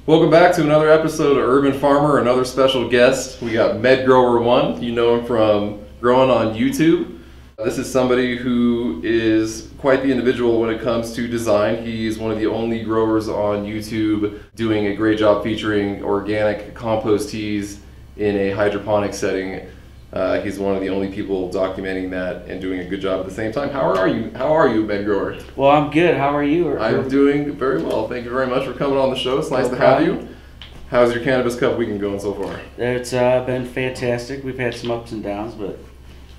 Welcome back to another episode of Herbin Farmer, another special guest. We got Medgrower1. You know him from growing on YouTube. This is somebody who is quite the individual when it comes to design. He's one of the only growers on YouTube doing a great job featuring organic compost teas in a hydroponic setting. He's one of the only people documenting that and doing a good job at the same time. How are you, Medgrower? Well, I'm good. How are you? I'm doing very well. Thank you very much for coming on the show. It's nice to have you. How's your Cannabis Cup weekend going so far? It's been fantastic. We've had some ups and downs, but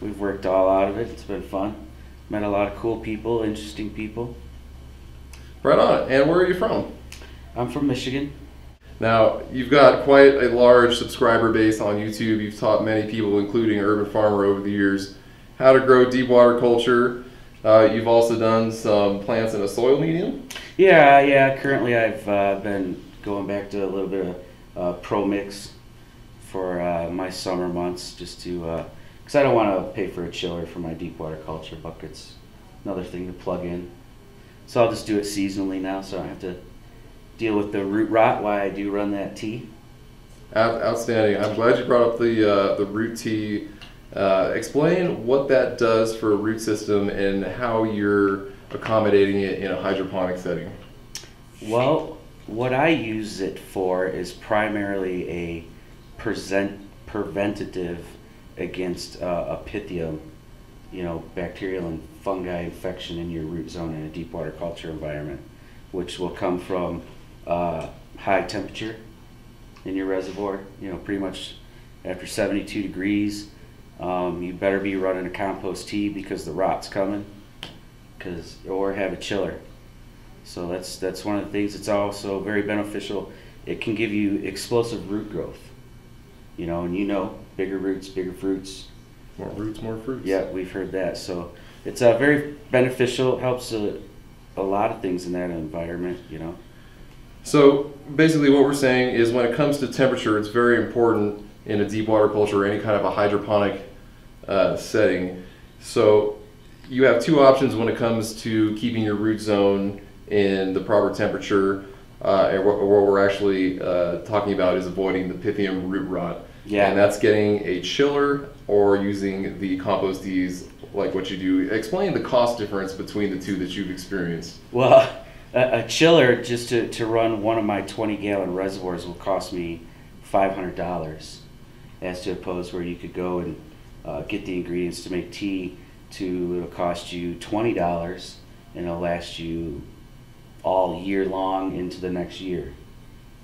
we've worked all out of it. It's been fun. Met a lot of cool people, interesting people. Right on. And where are you from? I'm from Michigan. Now, you've got quite a large subscriber base on YouTube. You've taught many people, including Herbin Farmer over the years, how to grow deep water culture. You've also done some plants in a soil medium? Yeah. Currently I've been going back to a little bit of Pro Mix for my summer months, just to, because I don't want to pay for a chiller for my deep water culture buckets. Another thing to plug in. So I'll just do it seasonally now, so I don't have to deal with the root rot while I do run that tea. Outstanding. I'm glad you brought up the root tea. Explain what that does for a root system and how you're accommodating it in a hydroponic setting. Well, what I use it for is primarily a preventative against a pythium, bacterial and fungi infection in your root zone in a deep water culture environment, which will come from high temperature in your reservoir. Pretty much after 72 degrees, you better be running a compost tea because the rot's coming, or have a chiller. So that's one of the things. It's also very beneficial. It can give you explosive root growth. And bigger roots, bigger fruits. More roots, more fruits. Yeah, we've heard that. So it's very beneficial. It helps a lot of things in that environment, So basically what we're saying is when it comes to temperature, it's very important in a deep water culture or any kind of a hydroponic setting. So you have two options when it comes to keeping your root zone in the proper temperature, and what we're actually talking about is avoiding the pythium root rot. Yeah. And that's getting a chiller or using the compost teas like what you do. Explain the cost difference between the two that you've experienced. Well, a chiller just to run one of my 20-gallon reservoirs will cost me $500, as to oppose where you could go and get the ingredients to make tea it'll cost you $20 and it'll last you all year long into the next year.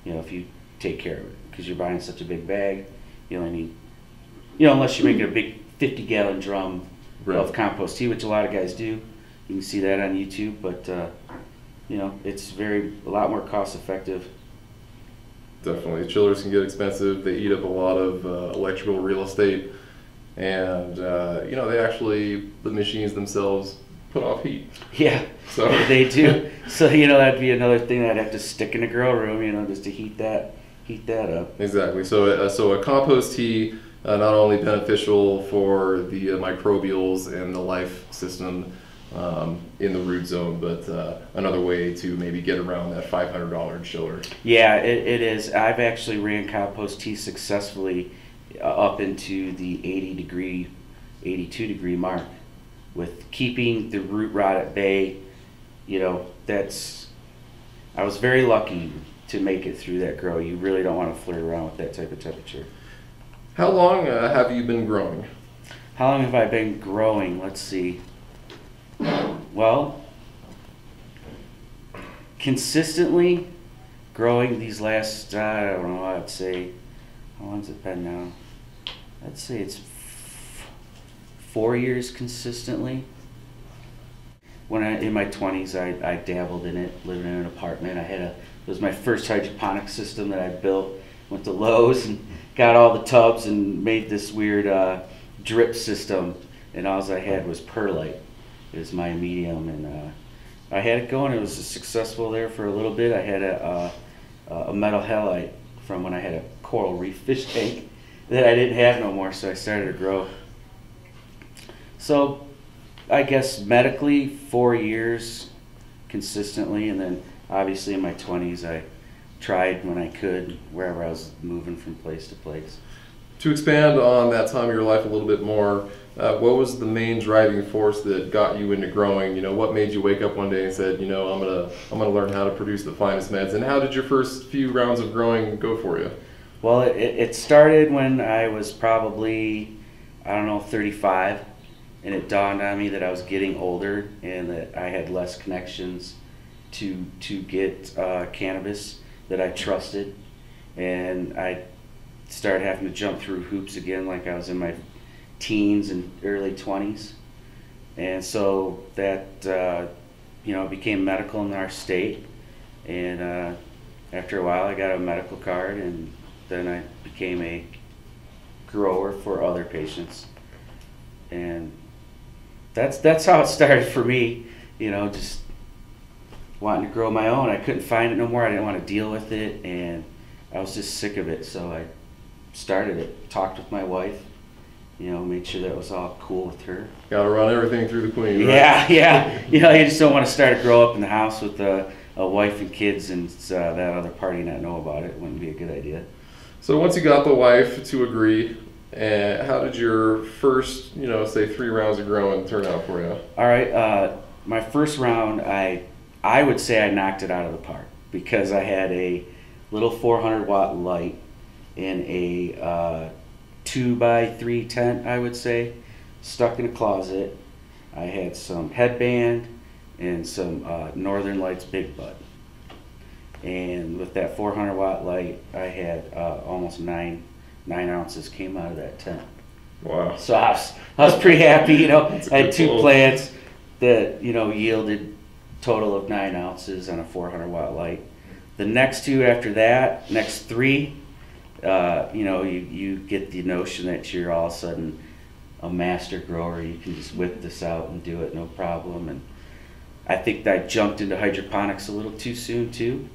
If you take care of it, because you're buying such a big bag, you only need, unless you're making a big 50-gallon drum of compost tea, which a lot of guys do. You can see that on YouTube, but it's a lot more cost effective. Definitely. Chillers can get expensive. They eat up a lot of electrical real estate, and the machines themselves put off heat. Yeah, so they do. So that'd be another thing I'd have to stick in the grow room, just to heat that up. Exactly. So a compost tea, not only beneficial for the microbials and the life system in the root zone, but another way to maybe get around that $500 chiller. Yeah, it is. I've actually ran compost tea successfully up into the 82 degree mark with keeping the root rot at bay. I was very lucky to make it through that grow. You really don't want to flirt around with that type of temperature. How long have you been growing? How long have I been growing? Let's see. Well, consistently growing these last, I don't know, I'd say, how long's it been now? I'd say it's 4 years consistently. In my 20s, I dabbled in it, living in an apartment. It was my first hydroponic system that I built. Went to Lowe's and got all the tubs and made this weird drip system, and all I had was perlite. It was my medium, and I had it going. It was successful there for a little bit. I had a metal halite from when I had a coral reef fish tank that I didn't have no more, so I started to grow. So I guess medically 4 years consistently, and then obviously in my 20s I tried when I could, wherever I was moving from place to place. To expand on that time of your life a little bit more, what was the main driving force that got you into growing? What made you wake up one day and said, I'm gonna learn how to produce the finest meds? And how did your first few rounds of growing go for you? Well, it started when I was probably, 35, and it dawned on me that I was getting older and that I had less connections to get cannabis that I trusted, and I started having to jump through hoops again like I was in my teens and early 20s. And so that became medical in our state, and after a while I got a medical card, and then I became a grower for other patients, and that's how it started for me, just wanting to grow my own. I couldn't find it no more. I didn't want to deal with it, and I was just sick of it, so I started it, talked with my wife, made sure that it was all cool with her. Got to run everything through the queen, right? Yeah. You just don't want to start to grow up in the house with a wife and kids and that other party not know about it. It wouldn't be a good idea. So once you got the wife to agree, how did your first, say 3 rounds of growing turn out for you? All right, my first round, I would say I knocked it out of the park, because I had a little 400 watt light in a 2x3 tent, I would say, stuck in a closet. I had some headband and some Northern Lights Big Bud. And with that 400 watt light, I had almost 9 ounces came out of that tent. Wow. So I was pretty happy, I had 2 pull. plants that, yielded total of 9 ounces on a 400 watt light. The next 2 after that, next 3, you get the notion that you're all of a sudden a master grower. You can just whip this out and do it no problem. And I think that I jumped into hydroponics a little too soon too.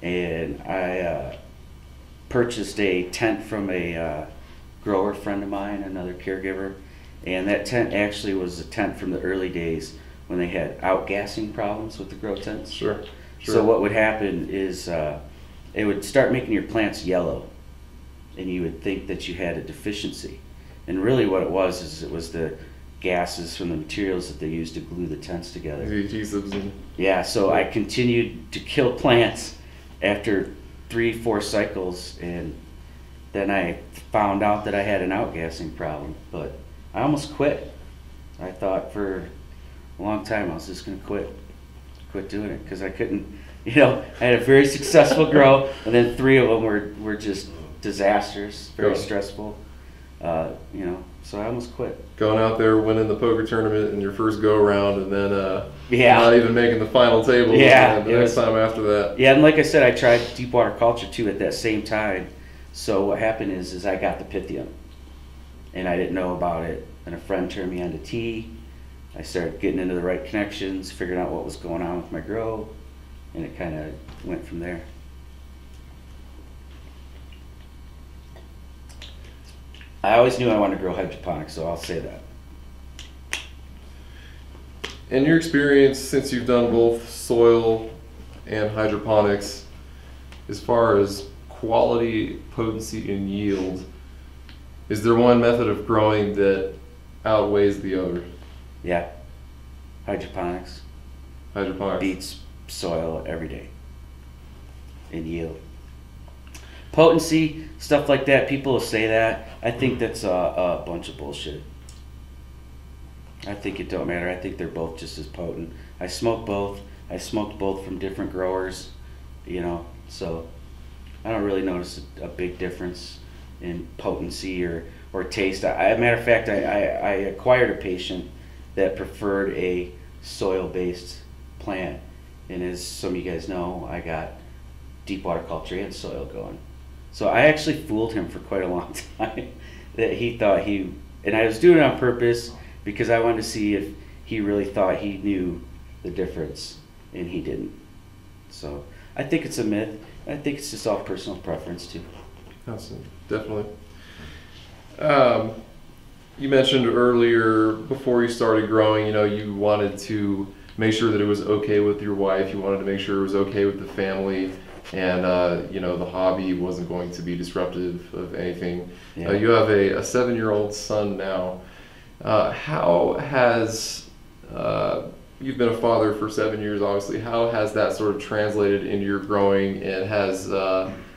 And I purchased a tent from a grower friend of mine, another caregiver. And that tent actually was a tent from the early days when they had outgassing problems with the grow tents. Sure. So what would happen is it would start making your plants yellow, and you would think that you had a deficiency. And really what it was is it was the gases from the materials that they used to glue the tents together. The adhesives and... Yeah, so I continued to kill plants after 3-4 cycles, and then I found out that I had an outgassing problem, but I almost quit. I thought for a long time I was just going to quit doing it, because I couldn't, I had a very successful grow, and then 3 of them were just disasters, very stressful, so I almost quit. Going out there, winning the poker tournament in your first go around, and then not even making the final table the next time after that. Yeah, and like I said, I tried deep water culture too at that same time. So what happened is I got the Pythium, and I didn't know about it, and a friend turned me on to tea. I started getting into the right connections, figuring out what was going on with my grow, and it kind of went from there. I always knew I wanted to grow hydroponics, so I'll say that. In your experience, since you've done both soil and hydroponics, as far as quality, potency, and yield, is there one method of growing that outweighs the other? Yeah, hydroponics beats soil every day in yield. Potency, stuff like that, people will say that. I think that's a bunch of bullshit. I think it don't matter. I think they're both just as potent. I smoke both. I smoked both from different growers, so I don't really notice a big difference in potency or taste. Matter of fact, I acquired a patient that preferred a soil-based plant, and as some of you guys know, I got deep water culture and soil going. So I actually fooled him for quite a long time that he thought and I was doing it on purpose because I wanted to see if he really thought he knew the difference, and he didn't. So I think it's a myth. I think it's just all personal preference too. Awesome. Definitely. You mentioned earlier, before you started growing, you wanted to make sure that it was okay with your wife. You wanted to make sure it was okay with the family, and you know, the hobby wasn't going to be disruptive of anything. Yeah. You have a 7-year-old son now. How has you've been a father for 7 years, obviously. How has that sort of translated into your growing, and has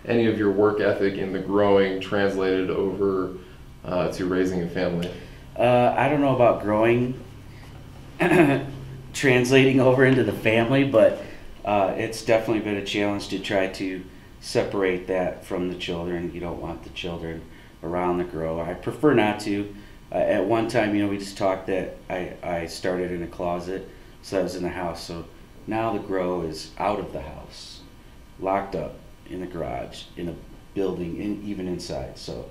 any of your work ethic in the growing translated over to raising a family? I don't know about growing translating over into the family, but it's definitely been a challenge to try to separate that from the children. You don't want the children around the grow. I prefer not to. At one time, you know, we just talked that I started in a closet, so I was in the house. So now the grow is out of the house, locked up in the garage, in a building, even inside. So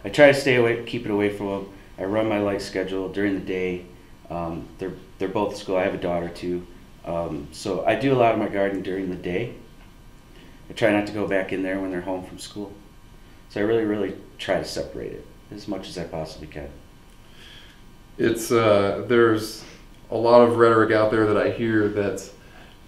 I try to stay away, keep it away from them. I run my light schedule during the day. They're both at school. I have a daughter too. So I do a lot of my gardening during the day. I try not to go back in there when they're home from school. So I really try to separate it as much as I possibly can. It's there's a lot of rhetoric out there that I hear that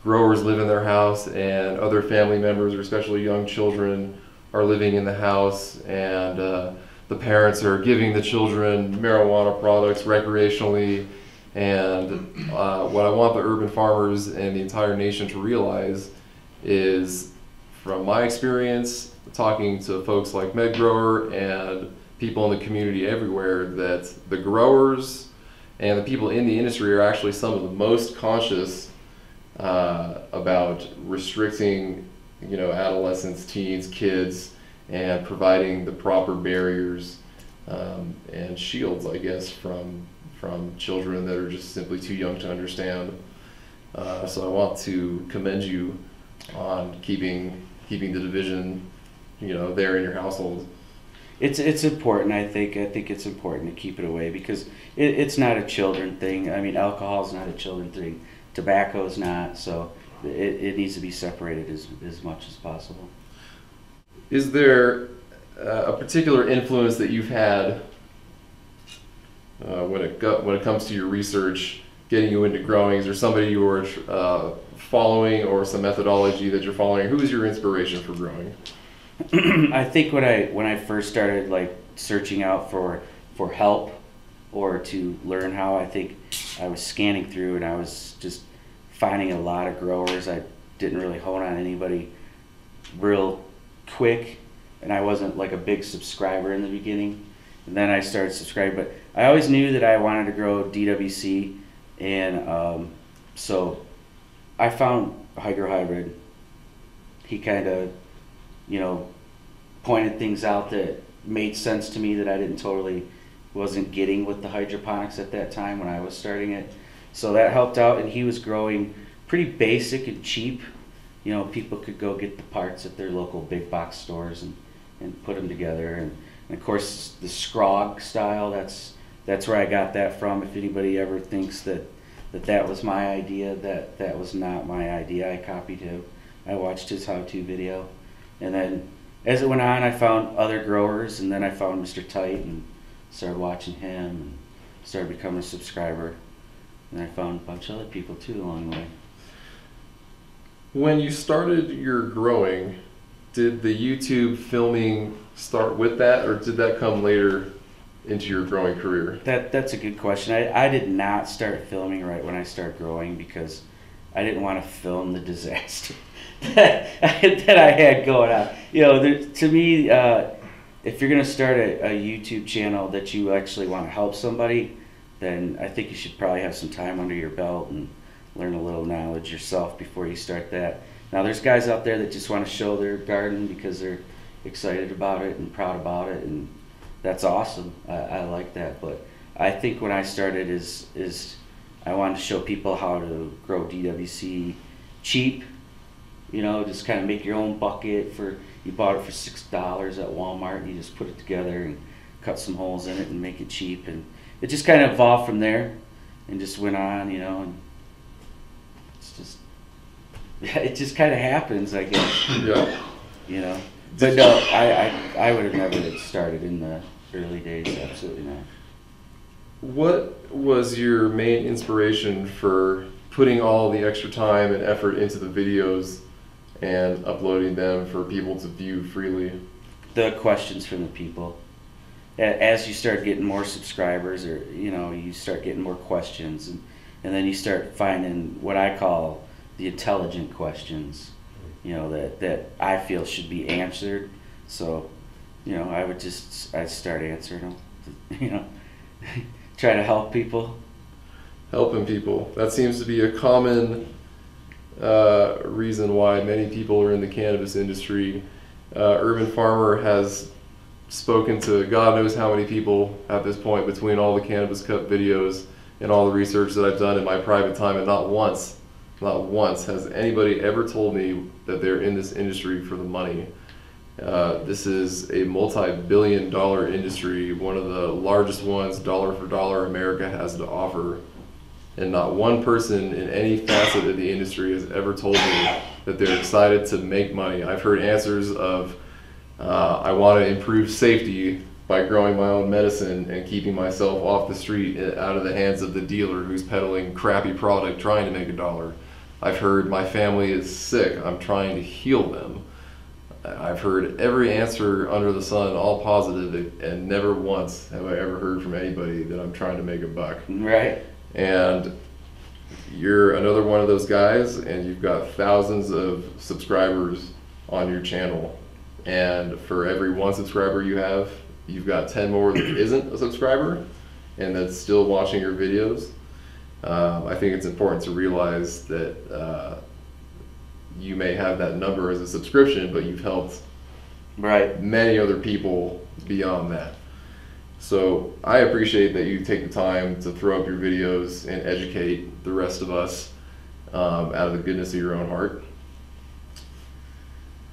growers live in their house and other family members, or especially young children, are living in the house, and the parents are giving the children marijuana products recreationally. And what I want the urban farmers and the entire nation to realize is, from my experience talking to folks like Medgrower and people in the community everywhere, that the growers and the people in the industry are actually some of the most conscious about restricting, you know, adolescents, teens, kids, and providing the proper barriers and shields, I guess, from children that are just simply too young to understand. So I want to commend you on keeping the division, you know, there in your household. It's important. I think it's important to keep it away, because it's not a children thing. I mean, alcohol's not a children thing. Tobacco's not. So it needs to be separated as much as possible. Is there a particular influence that you've had when it comes to your research, getting you into growing? Is there somebody you were following, or some methodology that you're following? Who is your inspiration for growing? I think when I first started, like, searching out for help or to learn how, I think I was scanning through and I was just finding a lot of growers. I didn't really hone on anybody real quick, and I wasn't like a big subscriber in the beginning. And then I started subscribing, but I always knew that I wanted to grow DWC, and so I found Hydro Hybrid. He kind of, you know, pointed things out that made sense to me that I wasn't getting with the hydroponics at that time when I was starting it. So that helped out, and he was growing pretty basic and cheap. You know, people could go get the parts at their local big box stores and put them together. And of course, the Scrog style, that's where I got that from. If anybody ever thinks that was my idea, that was not my idea. I copied him. I watched his how-to video. And then as it went on, I found other growers, and then I found Mr. Tight and started watching him and started becoming a subscriber. And I found a bunch of other people too along the way. When you started your growing, did the YouTube filming start with that, or did that come later into your growing career? That's a good question. I did not start filming right when I started growing, because I didn't want to film the disaster that I had going on. You know, to me, if you're going to start a YouTube channel that you actually want to help somebody, then I think you should probably have some time under your belt and learn a little knowledge yourself before you start that. Now, there's guys out there that just want to show their garden because they're excited about it and proud about it, and that's awesome. I like that. But I think when I started is I wanted to show people how to grow DWC cheap. You know, just kind of make your own bucket. You bought it for $6 at Walmart, and you just put it together and cut some holes in it and make it cheap. And it just kind of evolved from there and just went on, you know, and it just kind of happens, I guess. Yeah. You know, but no, I would have never started in the early days. Absolutely not. What was your main inspiration for putting all the extra time and effort into the videos and uploading them for people to view freely? The questions from the people. As you start getting more subscribers, or you start getting more questions, and then you start finding what I call the intelligent questions, that I feel should be answered. So, I'd start answering them, try to help people. Helping people. That seems to be a common reason why many people are in the cannabis industry. Herbin Farmer has spoken to God knows how many people at this point between all the Cannabis Cup videos and all the research that I've done in my private time, and not once has anybody ever told me that they're in this industry for the money. This is a multi-billion-dollar industry, one of the largest ones, dollar for dollar, America has to offer. And not one person in any facet of the industry has ever told me that they're excited to make money. I've heard answers of, I want to improve safety by growing my own medicine and keeping myself off the street, out of the hands of the dealer who's peddling crappy product trying to make $1. I've heard my family is sick, I'm trying to heal them. I've heard every answer under the sun, all positive, and never once have I ever heard from anybody that I'm trying to make a buck. Right. And you're another one of those guys, and you've got thousands of subscribers on your channel. And for every 1 subscriber you have, you've got 10 more that isn't a subscriber and that's still watching your videos. I think it's important to realize that you may have that number as a subscription, but you've helped many other people beyond that. So I appreciate that you take the time to throw up your videos and educate the rest of us out of the goodness of your own heart.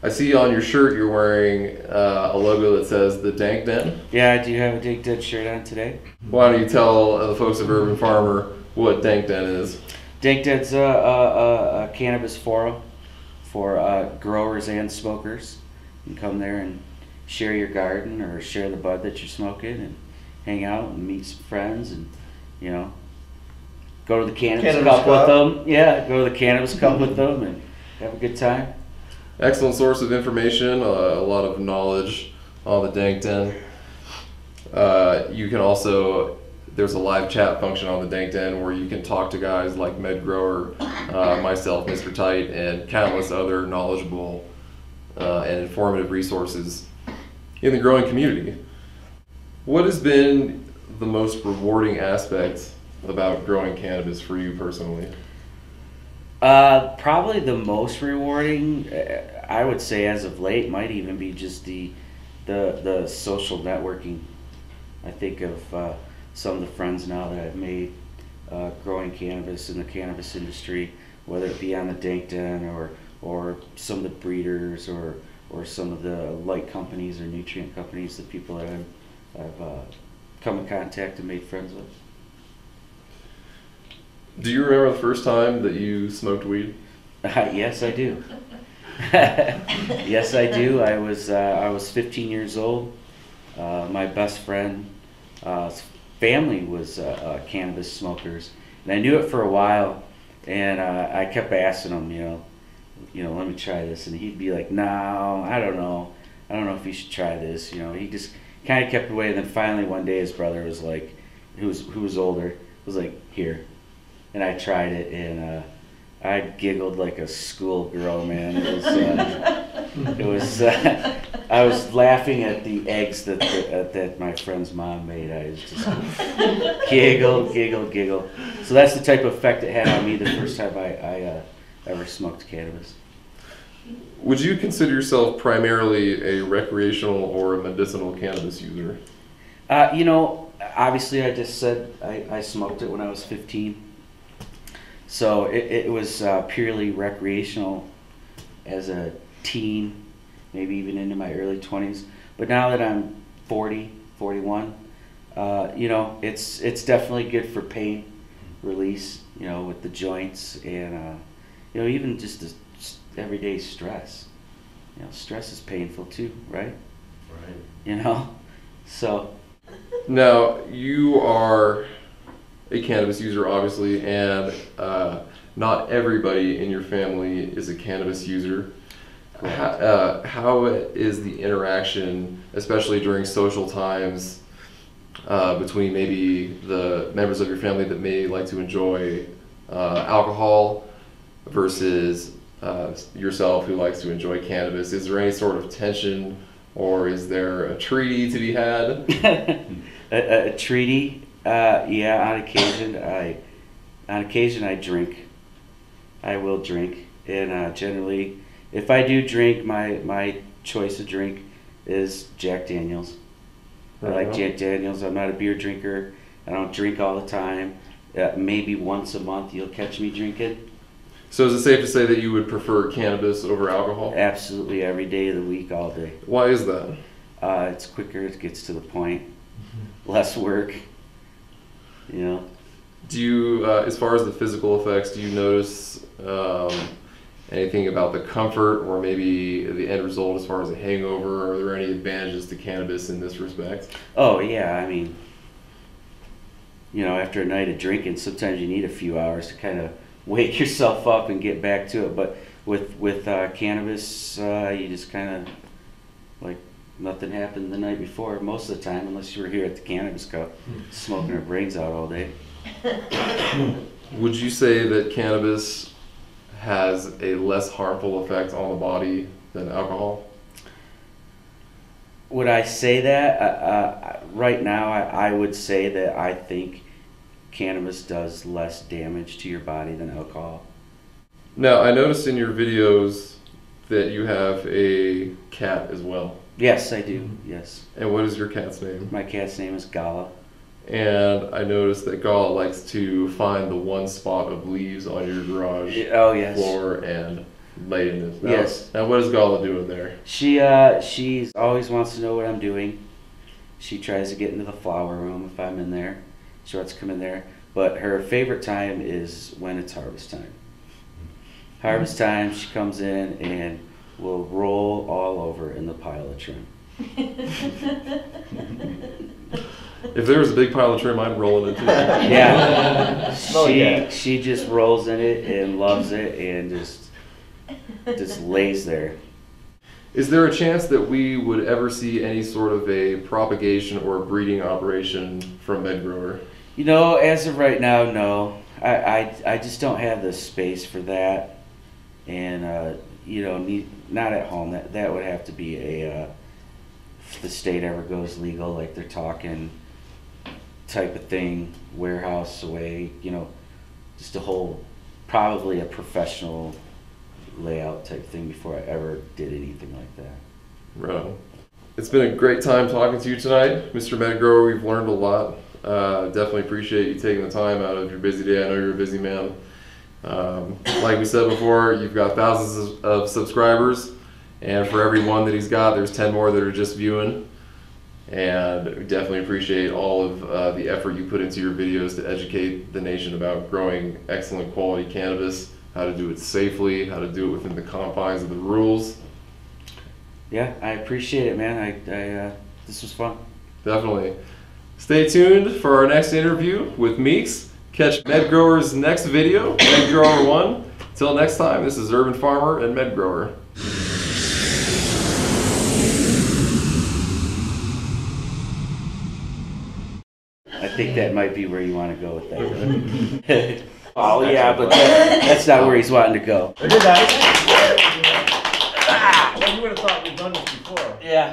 I see on your shirt you're wearing a logo that says the Dank Den. Yeah, I do have a Dank Den shirt on today. Why don't you tell the folks of Herbin Farmer what Dank Den is? Dank Den's a cannabis forum for growers and smokers. You can come there and share your garden or share the bud that you're smoking and hang out and meet some friends and, go to the cannabis cup with them. Yeah, go to the cannabis cup with them and have a good time. Excellent source of information, a lot of knowledge on the Dank Den. You can also, there's a live chat function on the Dank Den where you can talk to guys like Medgrower, myself, Mr. Tight, and countless other knowledgeable and informative resources in the growing community. What has been the most rewarding aspect about growing cannabis for you personally? Probably the most rewarding, I would say as of late, might even be just the social networking. I think of some of the friends now that I've made growing cannabis in the cannabis industry, whether it be on the Dank Den or some of the breeders or some of the light companies or nutrient companies, the people that I've come in contact and made friends with. Do you remember the first time that you smoked weed? Yes, I do. Yes, I do. I was 15 years old. My best friend's family was cannabis smokers, and I knew it for a while. And I kept asking him, let me try this, and he'd be like, "No, I don't know if you should try this." He just kind of kept away. And then finally one day, his brother was like, who was older, was like, "Here." And I tried it, and I giggled like a schoolgirl, man. It was I was laughing at the eggs that my friend's mom made. I was just giggle. So that's the type of effect it had on me the first time I ever smoked cannabis. Would you consider yourself primarily a recreational or a medicinal cannabis user? Obviously I just said I smoked it when I was 15. So it was purely recreational as a teen, maybe even into my early 20s. But now that I'm 40, 41, it's definitely good for pain release, with the joints and, even just the everyday stress. Stress is painful too, right? Right. So. Now, you are a cannabis user, obviously, and not everybody in your family is a cannabis user. How is the interaction, especially during social times, between maybe the members of your family that may like to enjoy alcohol versus yourself who likes to enjoy cannabis? Is there any sort of tension, or is there a treaty to be had? A treaty? Yeah, on occasion I drink. I will drink, and generally, if I do drink, my choice of drink is Jack Daniels. I like Jack Daniels. I'm not a beer drinker. I don't drink all the time. Maybe once a month you'll catch me drinking. So is it safe to say that you would prefer cannabis over alcohol? Absolutely, every day of the week, all day. Why is that? It's quicker. It gets to the point. Less work. You know. Do you, as far as the physical effects, do you notice anything about the comfort or maybe the end result as far as a hangover? Are there any advantages to cannabis in this respect? Oh yeah, I mean, you know, after a night of drinking, sometimes you need a few hours to kind of wake yourself up and get back to it. But with cannabis, you just kind of like nothing happened the night before most of the time, unless you were here at the Cannabis Cup smoking our brains out all day. Would you say that cannabis has a less harmful effect on the body than alcohol? Would I say that? Right now, I would say that I think cannabis does less damage to your body than alcohol. Now, I noticed in your videos that you have a cat as well. Yes, I do, yes. And what is your cat's name? My cat's name is Gala. And I noticed that Gala likes to find the one spot of leaves on your garage floor and lay in it. Yes. Now what is Gala doing there? She's always wants to know what I'm doing. She tries to get into the flower room if I'm in there. She wants to come in there. But her favorite time is when it's harvest time. Harvest time, she comes in and will roll all over in the pile of trim. If there was a big pile of trim, I'd roll it into it. Yeah. She just rolls in it and loves it and just lays there. Is there a chance that we would ever see any sort of a propagation or breeding operation from Medgrower? You know, as of right now, no. I just don't have the space for that, and you know, not at home. That would have to be a if the state ever goes legal, like they're talking, type of thing, warehouse away. You know, just a whole, probably a professional layout type thing before I ever did anything like that. Right. It's been a great time talking to you tonight, Mr. Medgrower. We've learned a lot. Definitely appreciate you taking the time out of your busy day. I know you're a busy man. Like we said before, you've got thousands of subscribers, and for every one that he's got, there's 10 more that are just viewing. And we definitely appreciate all of the effort you put into your videos to educate the nation about growing excellent quality cannabis, how to do it safely, how to do it within the confines of the rules. Yeah, I appreciate it, man. This was fun. Definitely. Stay tuned for our next interview with Meeks. Catch Medgrower's next video, Medgrower1. Till next time, this is Herbin Farmer and Medgrower. I think that might be where you want to go with that. Oh yeah, but that's not where he's wanting to go. Well, you would have thought we'd done this before. Yeah.